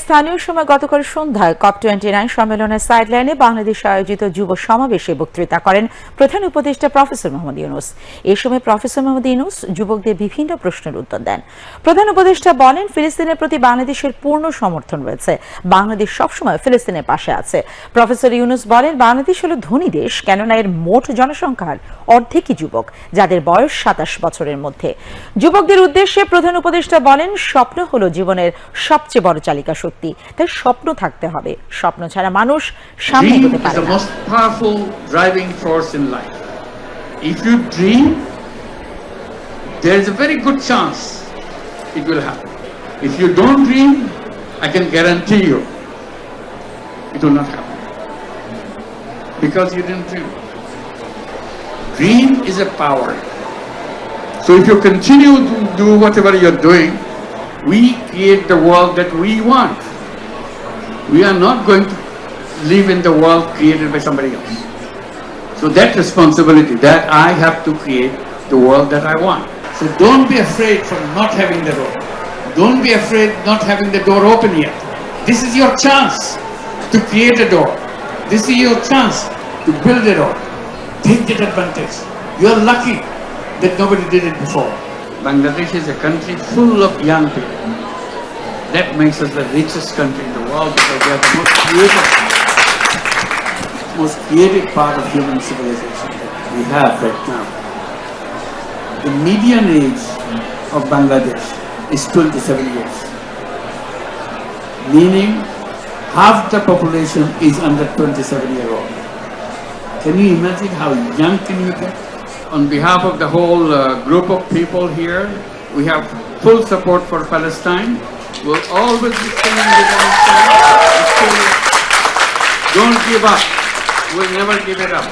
স্থানীয় সময় গতকাল সন্ধ্যায় COP29 সম্মেলনের সাইডলাইনে বাংলাদেশে আয়োজিত যুব সমাবেশে বক্তৃতা করেন প্রধান উপদেষ্টা প্রফেসর মোহাম্মদ ইউনূস। এই সময় প্রফেসর মোহাম্মদ ইউনূস যুবকদের বিভিন্ন প্রশ্নের উত্তর দেন। প্রধান উপদেষ্টা বলেন, ফিলিস্তিনের প্রতি বাংলাদেশের পূর্ণ সমর্থন রয়েছে, বাংলাদেশ সবসময় ফিলিস্তিনের পাশে আছে। প্রফেসর ইউনূস বলেন, বাংলাদেশ হলো ধনী দেশ, কেননা এর মোট জনসংখ্যার অর্ধেকই যুবক, যাদের বয়স 27 বছরের মধ্যে। যুবকদের উদ্দেশ্যে প্রধান উপদেষ্টা বলেন, স্বপ্ন হলো জীবনের সবচেয়ে বড় চালিকা শক্তি, তাই স্বপ্ন থাকতে হবে, স্বপ্ন ছাড়া মানুষ সামনে এগোতে পারে না। Dream is the most powerful driving force in life. If you dream, there is a very good chance it will happen. If you don't dream, I can guarantee you it will not happen, because you didn't dream. Dream is a power. So if you continue to do whatever you're doing, we create the world that we want. We are not going to live in the world created by somebody else. So that responsibility, that I have to create the world that I want. So don't be afraid from not having the door. Don't be afraid not having the door open yet. This is your chance to create a door. This is your chance to build a door. Take that advantage. You are lucky that nobody did it before. Bangladesh is a country full of young people. That makes us the richest country in the world, because we are the most creative part of human civilization that we have right now. The median age of Bangladesh is 27 years, meaning half the population is under 27-year-old. Can you imagine how young can you get? On behalf of the whole group of people here, we have full support for Palestine. We'll always be standing with Palestine. Don't give up. We'll never give it up.